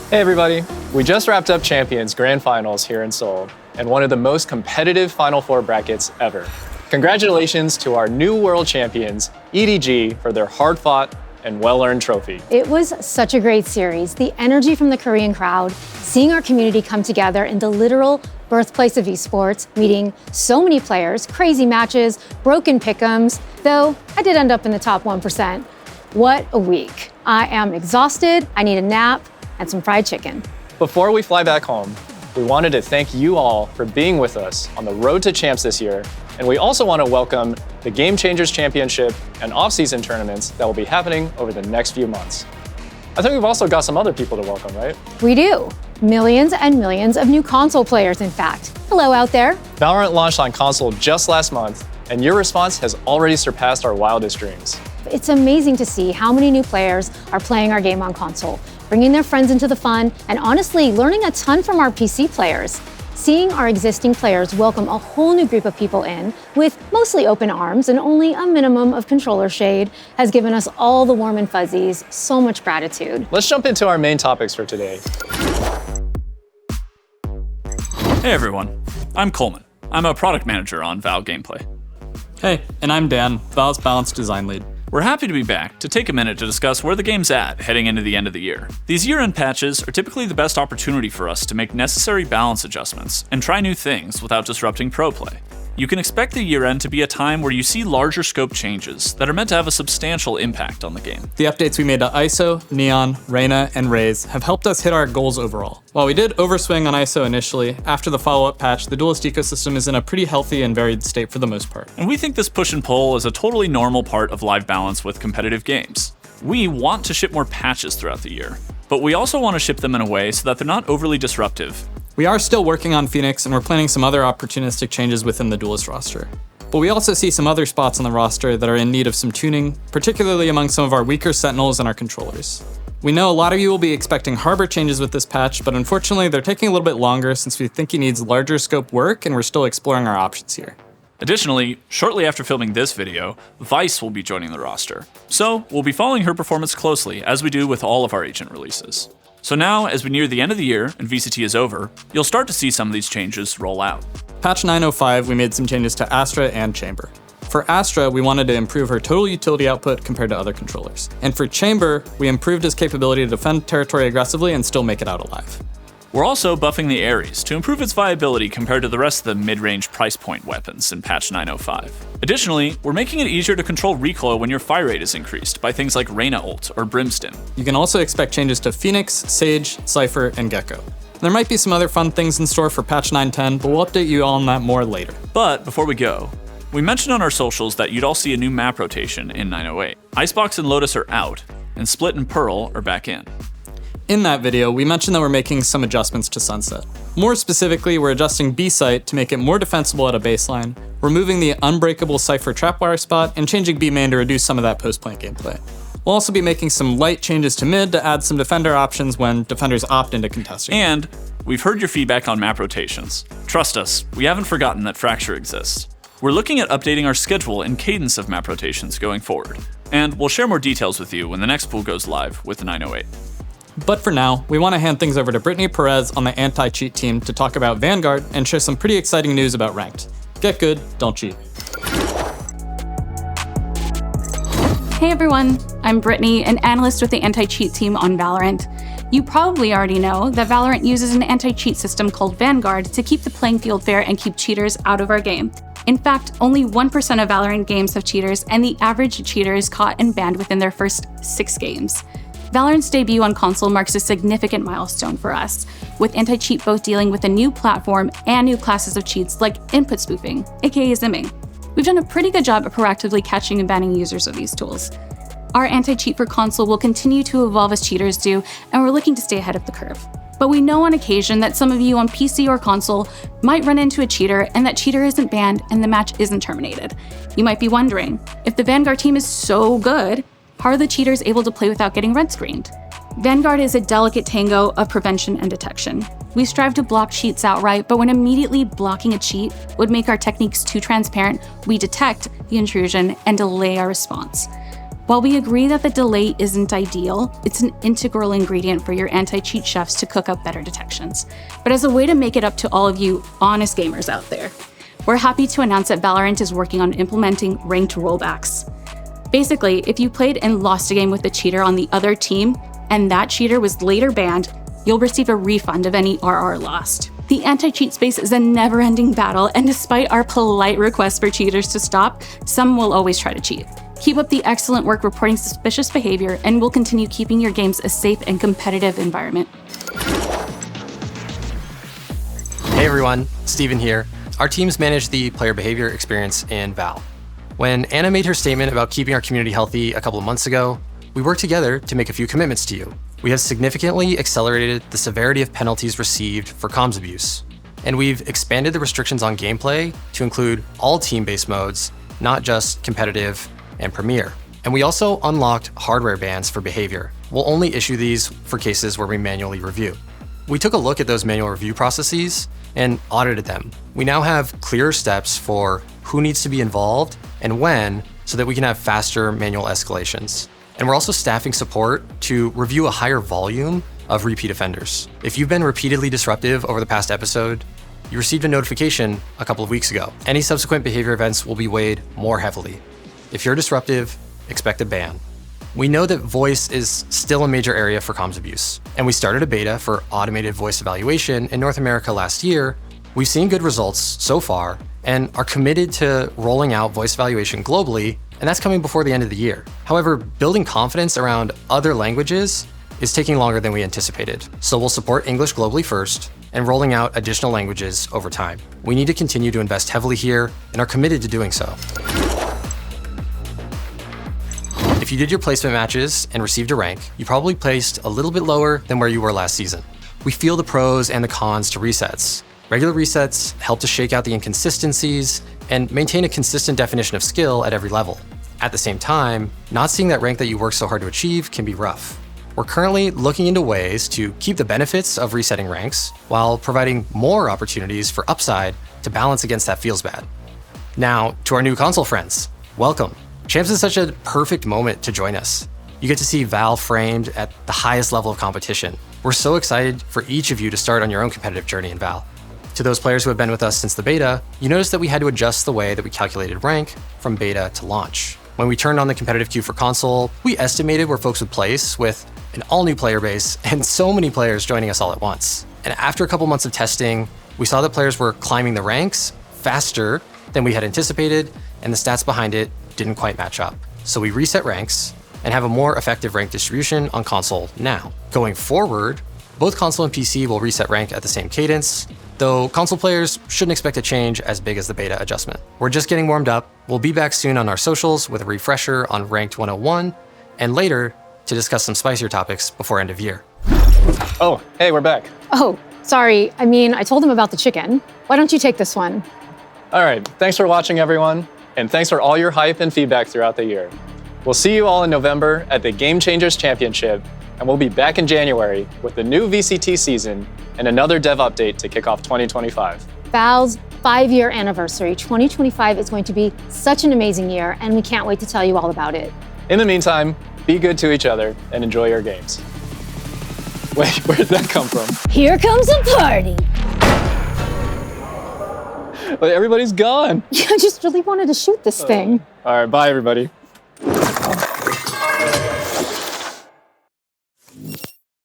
Hey everybody, we just wrapped up Champions Grand Finals here in Seoul and one of the most competitive Final Four brackets ever. Congratulations to our new world champions, EDG, for their hard-fought and well-earned trophy. It was such a great series. The energy from the Korean crowd, seeing our community come together in the literal birthplace of esports, meeting so many players, crazy matches, broken pick'ems, though I did end up in the top 1%. What a week. I am exhausted, I need a nap, and some fried chicken. Before we fly back home, we wanted to thank you all for being with us on the road to champs this year, and we also want to welcome the Game Changers Championship and off-season tournaments that will be happening over the next few months. I think we've also got some other people to welcome, right? We do. Millions and millions of new console players, in fact. Hello out there. VALORANT launched on console just last month, and your response has already surpassed our wildest dreams. It's amazing to see how many new players are playing our game on console, bringing their friends into the fun, and honestly, learning a ton from our PC players. Seeing our existing players welcome a whole new group of people in, with mostly open arms and only a minimum of controller shade, has given us all the warm and fuzzies. So much gratitude. Let's jump into our main topics for today. Hey everyone, I'm Coulmman. I'm a product manager on Val Gameplay. Hey, and I'm Dan, Val's Balance Design Lead. We're happy to be back to take a minute to discuss where the game's at heading into the end of the year. These year-end patches are typically the best opportunity for us to make necessary balance adjustments and try new things without disrupting pro play. You can expect the year-end to be a time where you see larger scope changes that are meant to have a substantial impact on the game. The updates we made to ISO, Neon, Reyna, and Raze have helped us hit our goals overall. While we did overswing on ISO initially, after the follow-up patch, the Duelist ecosystem is in a pretty healthy and varied state for the most part. And we think this push and pull is a totally normal part of live balance with competitive games. We want to ship more patches throughout the year, but we also want to ship them in a way so that they're not overly disruptive. We are still working on Phoenix, and we're planning some other opportunistic changes within the Duelist roster. But we also see some other spots on the roster that are in need of some tuning, particularly among some of our weaker Sentinels and our controllers. We know a lot of you will be expecting Harbor changes with this patch, but unfortunately they're taking a little bit longer since we think he needs larger scope work and we're still exploring our options here. Additionally, shortly after filming this video, Vice will be joining the roster. So we'll be following her performance closely as we do with all of our agent releases. So now, as we near the end of the year and VCT is over, you'll start to see some of these changes roll out. Patch 905, we made some changes to Astra and Chamber. For Astra, we wanted to improve her total utility output compared to other controllers. And for Chamber, we improved his capability to defend territory aggressively and still make it out alive. We're also buffing the Ares to improve its viability compared to the rest of the mid-range price point weapons in patch 905. Additionally, we're making it easier to control recoil when your fire rate is increased by things like Reyna ult or Brimstone. You can also expect changes to Phoenix, Sage, Cypher, and Gecko. There might be some other fun things in store for patch 910, but we'll update you all on that more later. But before we go, we mentioned on our socials that you'd all see a new map rotation in 908. Icebox and Lotus are out, and Split and Pearl are back in. In that video, we mentioned that we're making some adjustments to Sunset. More specifically, we're adjusting B-Site to make it more defensible at a baseline, removing the unbreakable Cypher trapwire spot, and changing B-Main to reduce some of that post-plant gameplay. We'll also be making some light changes to mid to add some defender options when defenders opt into contesting. And we've heard your feedback on map rotations. Trust us, we haven't forgotten that Fracture exists. We're looking at updating our schedule and cadence of map rotations going forward, and we'll share more details with you when the next pool goes live with the 908. But for now, we want to hand things over to Brittani Perez on the Anti-Cheat team to talk about Vanguard and share some pretty exciting news about Ranked. Get good, don't cheat. Hey everyone, I'm Brittany, an analyst with the Anti-Cheat team on VALORANT. You probably already know that VALORANT uses an anti-cheat system called Vanguard to keep the playing field fair and keep cheaters out of our game. In fact, only 1% of VALORANT games have cheaters, and the average cheater is caught and banned within their first 6 games. VALORANT's debut on console marks a significant milestone for us, with Anti-Cheat both dealing with a new platform and new classes of cheats like input spoofing, aka zimming. We've done a pretty good job at proactively catching and banning users of these tools. Our Anti-Cheat for console will continue to evolve as cheaters do, and we're looking to stay ahead of the curve. But we know on occasion that some of you on PC or console might run into a cheater and that cheater isn't banned and the match isn't terminated. You might be wondering, if the Vanguard team is so good, how are the cheaters able to play without getting red screened? Vanguard is a delicate tango of prevention and detection. We strive to block cheats outright, but when immediately blocking a cheat would make our techniques too transparent, we detect the intrusion and delay our response. While we agree that the delay isn't ideal, it's an integral ingredient for your anti-cheat chefs to cook up better detections. But as a way to make it up to all of you honest gamers out there, we're happy to announce that Valorant is working on implementing ranked rollbacks. Basically, if you played and lost a game with a cheater on the other team, and that cheater was later banned, you'll receive a refund of any RR lost. The anti-cheat space is a never-ending battle, and despite our polite requests for cheaters to stop, some will always try to cheat. Keep up the excellent work reporting suspicious behavior, and we'll continue keeping your games a safe and competitive environment. Hey everyone, Stephen here. Our teams manage the player behavior experience in Val. When Anna made her statement about keeping our community healthy a couple of months ago, we worked together to make a few commitments to you. We have significantly accelerated the severity of penalties received for comms abuse, and we've expanded the restrictions on gameplay to include all team-based modes, not just competitive and Premier. And we also unlocked hardware bans for behavior. We'll only issue these for cases where we manually review. We took a look at those manual review processes and audited them. We now have clearer steps for who needs to be involved and when, so that we can have faster manual escalations. And we're also staffing support to review a higher volume of repeat offenders. If you've been repeatedly disruptive over the past episode, you received a notification a couple of weeks ago. Any subsequent behavior events will be weighed more heavily. If you're disruptive, expect a ban. We know that voice is still a major area for comms abuse, and we started a beta for automated voice evaluation in North America last year. We've seen good results so far and are committed to rolling out voice evaluation globally, and that's coming before the end of the year. However, building confidence around other languages is taking longer than we anticipated. So we'll support English globally first and rolling out additional languages over time. We need to continue to invest heavily here and are committed to doing so. If you did your placement matches and received a rank, you probably placed a little bit lower than where you were last season. We feel the pros and the cons to resets. Regular resets help to shake out the inconsistencies and maintain a consistent definition of skill at every level. At the same time, not seeing that rank that you worked so hard to achieve can be rough. We're currently looking into ways to keep the benefits of resetting ranks while providing more opportunities for upside to balance against that feels bad. Now, to our new console friends, welcome. Champs is such a perfect moment to join us. You get to see Val framed at the highest level of competition. We're so excited for each of you to start on your own competitive journey in Val. To those players who have been with us since the beta, you notice that we had to adjust the way that we calculated rank from beta to launch. When we turned on the competitive queue for console, we estimated where folks would place with an all-new player base and so many players joining us all at once. And after a couple months of testing, we saw that players were climbing the ranks faster than we had anticipated, and the stats behind it didn't quite match up. So we reset ranks and have a more effective rank distribution on console now. Going forward, both console and PC will reset rank at the same cadence, though console players shouldn't expect a change as big as the beta adjustment. We're just getting warmed up. We'll be back soon on our socials with a refresher on Ranked 101, and later to discuss some spicier topics before end of year. Oh, hey, we're back. Oh, sorry. I told them about the chicken. Why don't you take this one? All right, thanks for watching, everyone, and thanks for all your hype and feedback throughout the year. We'll see you all in November at the Game Changers Championship, and we'll be back in January with the new VCT season and another dev update to kick off 2025. Val's 5-year anniversary, 2025 is going to be such an amazing year, and we can't wait to tell you all about it. In the meantime, be good to each other and enjoy your games. Wait, where did that come from? Here comes a party. Wait, everybody's gone. I just really wanted to shoot this thing. All right, bye, everybody.